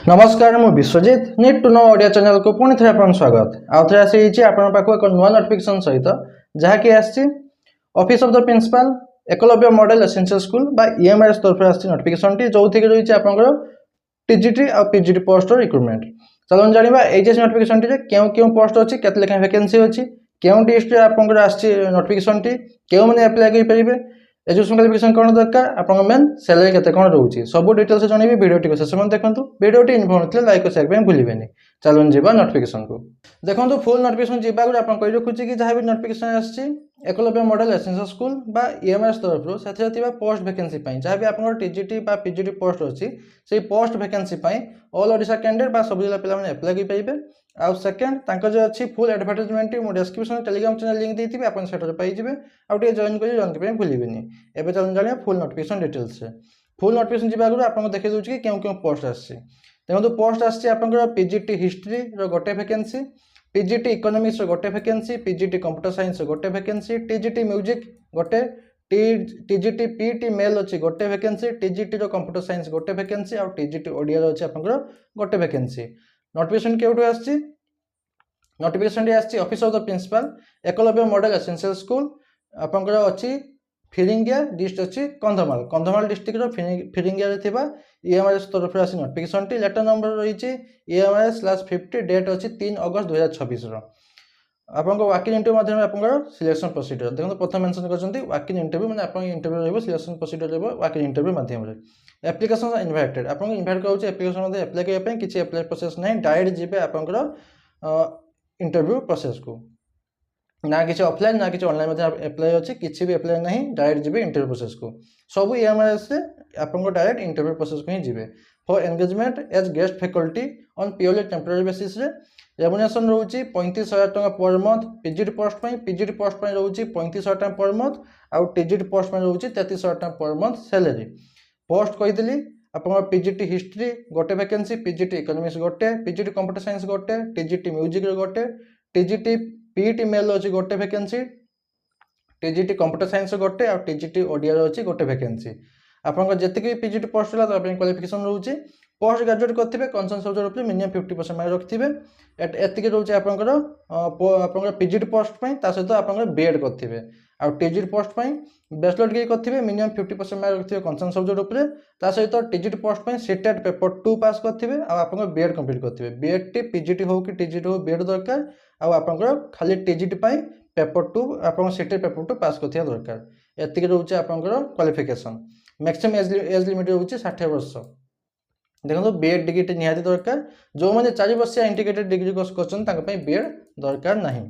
नमस्कार मु Biswajit need to know Odia channel को पुणी थे आपन स्वागत आउ थे आसी आपण पाखु एक नुआ नोटिफिकेशन सहित जहाँकि आसी office of the principal Eklavya model essential school बा ईएमआईएस तरफ आसी नोटिफिकेशन टी जो थी रही आपंकर टीजीटी और पीजीटी पोस्ट रिक्रुटमेंट चलो जाना एचएस नोटिफिकेशन टी क्यों क्यों पोस्ट अच्छी केते लेखा वैकेंसी अच्छी क्यों डिस्ट्रिक्ट आपंकर आसी नोटिफिकेशन टी क्यों मैंने अप्लाई करेंगे एजुकेशन क्वालिफिकेशन कौन दरकार आप मेन सैलरी केते कौन रोचे सब डिटेल्स जनइबी वीडियो शेष में देखो वीडियो इनफॉर्मेटिव लाइक और शेयर भूलें चलो जीवा नोटिफिकेशन को देखो फुल नोटिफिकेशन जीवा आप कही रखुच्छी कि जहाँ भी नोटिफिकेशन आसी एकलव्य मॉडल एसेंशियल स्कूल बा ईएमआईएस तरफ से पोस्ट वैकेंसी जहाँ भी आप टीजीटी बा पीजीटी पोस्ट अच्छी से post vacancy all Odisha candidate बा सब जिला पे अप्लाई करेंगे आउ सेकेंड जो अच्छी फुल एडवर्टाइजमेंट मो डिस्क्रिप्शन टेलीग्राम चैनल लिंक देती आप पाइबे आगे जॉइन कर जॉइन करने भूलें एवं चलो जाना full notification details full notification जी आगे आपको देखी दूसरी कि क्यों क्यों पोस्ट आसी देखो पोस्ट आसी आपंकर पीजीटी हिस्ट्री गोटे वैकेंसी पीजीटी इकोनॉमिक्स गोटे वैकेंसी पीजीटी कंप्यूटर साइंस गोटे वैकेंसी टीजीटी म्यूजिक गोटे टीजीटी पीटी मेल अच्छी गोटे वैकेंसी टीजीटी कंप्यूटर साइंस गोटे वैकेंसी और टीजीटी ओडिया अच्छी आपंकर गोटे वैकेंसी नोटिफिकेशन केउठु आछि नोटिफिकेशन टी आछि office of the principal Eklavya model essential school आपंकर अच्छी फिरिंगिया डिस्ट्रिक्ट अच्छी कंधमाल डिस्ट्रिक्ट फिरिंगिया थिबा ईएमआईएस तरफ आसी नोटिफिकेशन टी लेटर नंबर रही ईएमआईएस/50 डेट अच्छी 3 अगस्त 2026 आपको वाकिंग इंटरव्यू माध्यम आपंकर सिलेक्शन प्रोसीजर देखो प्रथम मेंशन करछंती वाकिंग इंटरव्यू माने आपन इंटरव्यू रहबो सिलेक्शन प्रोसीजर रहबो वाकिंग इंटरव्यू माध्यम रे एप्लिकेशन इनवाइटेड आपन इनवाइट करूछ एप्लिकेशन मध्ये अप्लाई करबा पय किछि अप्लाई प्रोसेस नै डायरेक्ट जिबे आपनकर इंटरव्यू प्रोसेस को ना किसी ऑफलाइन ना किसी ऑनलाइन मध्ये अप्लाई अछि किछि भी अप्लाई नहीं डायरेक्ट जिबे इंटरव्यू प्रोसेस को सब ईएमआईएस से आपन डायरेक्ट इंटरव्यू प्रोसेस को ही जिबे for engagement as guest faculty on purely temporary basis रे रेमुनेशन रोची 35,000 टका पर मंथ पीजीटी पोस्ट रोची 35,000 टका पर मंथ और टीजीटी पोस्ट रोची 33,000 टका पर मंथ सैलरी पोस्ट कहीदेली आपन पीजीटी हिस्ट्री गोटे वैकेंसी पीजीटी इकोनॉमिक्स गोटे पीजीटी कंप्यूटर साइंस गोटे टीजीटी म्यूजिक गोटे टीजीटी पीटी मेल अच्छी गोटे वैकेंसी टीजीटी कंप्यूटर साइंस गोटे और टीजीटी ओडिया अच्छी गोटे वैकेंसी आपन जितकी पीजीटी पोस्ट है क्वालिफिकेशन रोचे पोस्ट ग्रेजुएट करते कंसर्न सब्जेक्ट उपरे मिनिमम 50% मार्क रखिथे एतिके रोचे आपन पीजीटी पोस्ट सहित आप बीएड करते और टीजीटी पोस्ट बैचलर डिग्री करते मिनिमम 50% मार्क रखिथे कंसर्न सब्जेक्ट उपरे सहित टीजीटी पोस्ट सीटेट पेपर 2 पास करते और आप बीएड कंप्लीट करते बीएड टी पीजीटी हो कि टीजीटी हो बीएड दरकार और आपंकर खाली टीजीटी पेपर 2 आप सीटेट पेपर 2 पास करथिया दरकार एतिके रोचे आपंकर क्वालिफिकेशन मैक्सिमम एज लिमिट रोचे 60 वर्ष देखो बीएड डिग्री निहाती दरकार जो मैंने 4 वर्षिया इंटीग्रेटेड डिग्री कोर्स कर बीएड दरकार नहीं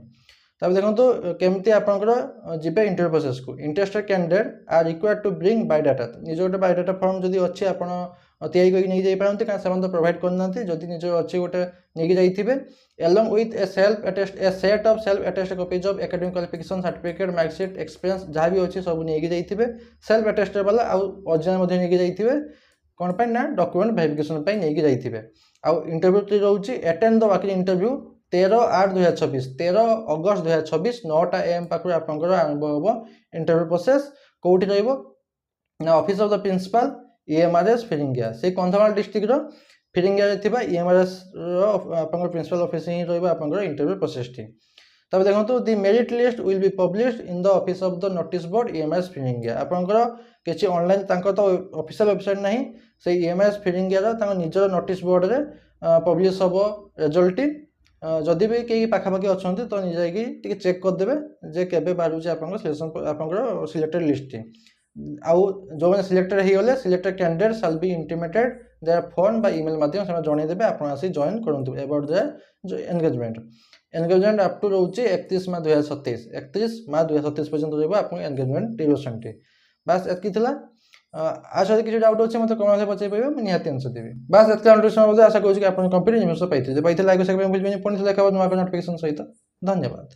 तब देखो तो केमती आपंकर जीपे इंटरव्यू प्रोसेस को interested candidate are required to bring biodata निज गोटे बायोडाटा फॉर्म जदि अच्छी आप तैयारी करके नहीं पारती कारण से प्रोवाइड करना जदि निज अच्छी गोटे नहीं जाइए along with A set of self attested copies of academic qualification certificate marksheet experience जहाँ भी अच्छी सब नहीं जाइए सेल्फ अटेस्टेड वाला ओरिजिनल नहीं जाइए कौन पर ना डॉक्यूमेंट वेरिफिकेशन नहीं जाइए आउ इंटरव्यू रोचे अटेंड द वाकिंग इंटरव्यू 13/8/2026 13 अगस्त 2026 9टा AM पाखु आपंकर आरंभ हम इंटरव्यू प्रोसेस कौटी ना office of the principal EMIS Phiringia से Kandhamal district Phiringia EMIS principal office ही रहा इंटरव्यू प्रोसेस टी तब देखो the merit list will be published in the office of the notice board EMIS Phiringia आपंकर किसी ऑनलाइन तो ऑफिशियल वेबसाइट नहीं से ईएमआईएस फिरिंगिया निजर नोटिस बोर्ड रे पब्लिश हम रिजल्ट जदि भी कई पाखापाखि अच्छा तो नहीं चेक करदे जे केबे बाहर सिलेक्शन सिलेक्टेड लिस्ट आउ जो मैंने सिलेक्टेड हो गले selected candidate shall be intimated their phone बा ईमेल माध्यम से जनईदेवे आप जॉइन करूँ about the engagement up to रोचे 31 मार्च 2027 31 मार्च 2027 पर्यंत रहा एंगेजमेंट ड्यूरेशन टी बास एतकी आज किसी डाउट अच्छे मतलब कौन पचार पारे मुझे निहाती आंसर देवी बास एतके आशा करूँ कि आप कंप्लीट जिन पाई लाइक पुणी देखा नोटिफिकेशन सहित धन्यवाद।